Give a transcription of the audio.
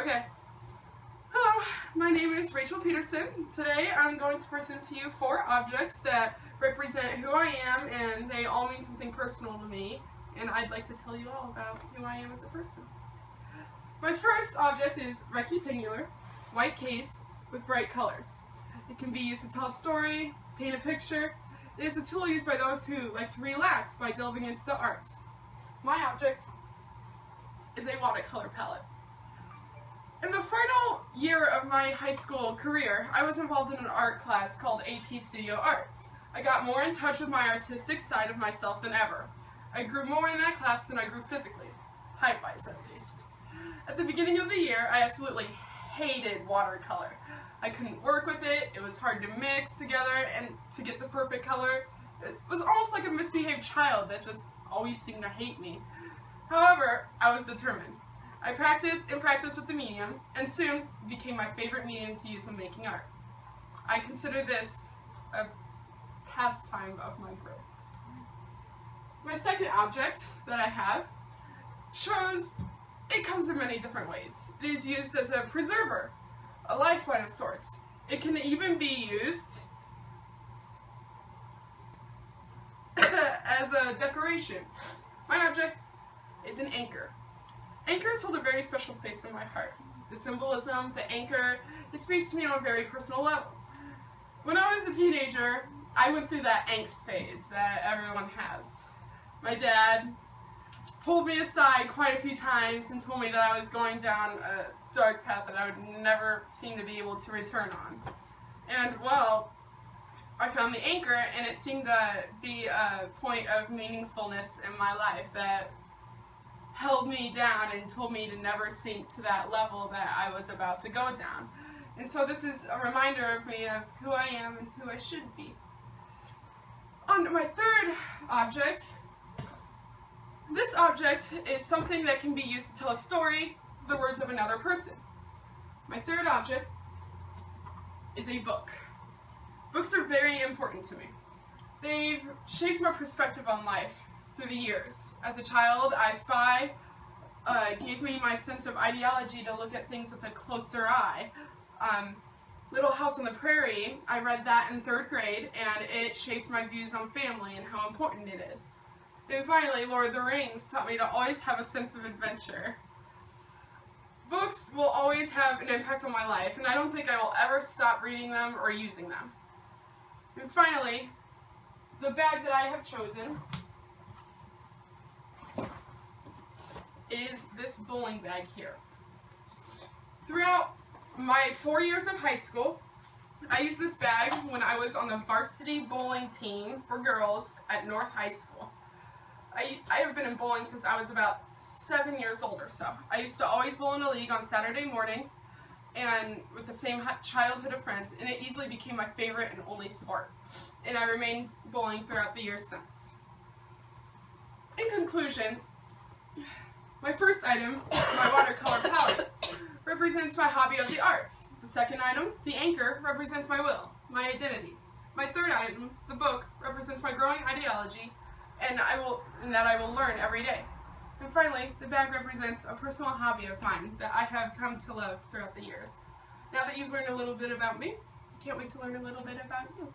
Okay. Hello, my name is Rachel Peterson. Today I'm going to present to you 4 objects that represent who I am, and they all mean something personal to me, and I'd like to tell you all about who I am as a person. My first object is rectangular, white case with bright colors. It can be used to tell a story, paint a picture. It is a tool used by those who like to relax by delving into the arts. My object is a watercolor palette. In the final year of my high school career, I was involved in an art class called AP Studio Art. I got more in touch with my artistic side of myself than ever. I grew more in that class than I grew physically, height-wise at least. At the beginning of the year, I absolutely hated watercolor. I couldn't work with it, it was hard to mix together and to get the perfect color. It was almost like a misbehaved child that just always seemed to hate me. However, I was determined. I practiced and practiced with the medium, and soon it became my favorite medium to use when making art. I consider this a pastime of my growth. My second object that I have it comes in many different ways. It is used as a preserver, a lifeline of sorts. It can even be used as a decoration. My object is an anchor. Anchors hold a very special place in my heart. The symbolism, the anchor, it speaks to me on a very personal level. When I was a teenager, I went through that angst phase that everyone has. My dad pulled me aside quite a few times and told me that I was going down a dark path that I would never seem to be able to return on. And, well, I found the anchor, and it seemed to be a point of meaningfulness in my life that held me down and told me to never sink to that level that I was about to go down. And so this is a reminder of me of who I am and who I should be. On to my third object. This object is something that can be used to tell a story, the words of another person. My third object is a book. Books are very important to me. They've shaped my perspective on life through the years. As a child, I Spy gave me my sense of ideology to look at things with a closer eye. Little House on the Prairie, I read that in 3rd grade, and it shaped my views on family and how important it is. And finally, Lord of the Rings taught me to always have a sense of adventure. Books will always have an impact on my life, and I don't think I will ever stop reading them or using them. And finally, the bag that I have chosen is this bowling bag here. Throughout my 4 years of high school, I used this bag when I was on the varsity bowling team for girls at North High School. I have been in bowling since I was about 7 years old or so. I used to always bowl in a league on Saturday morning and with the same childhood of friends, and it easily became my favorite and only sport. And I remained bowling throughout the years since. In conclusion, my first item, my watercolor palette, represents my hobby of the arts. The second item, the anchor, represents my will, my identity. My third item, the book, represents my growing ideology and that I will learn every day. And finally, the bag represents a personal hobby of mine that I have come to love throughout the years. Now that you've learned a little bit about me, I can't wait to learn a little bit about you.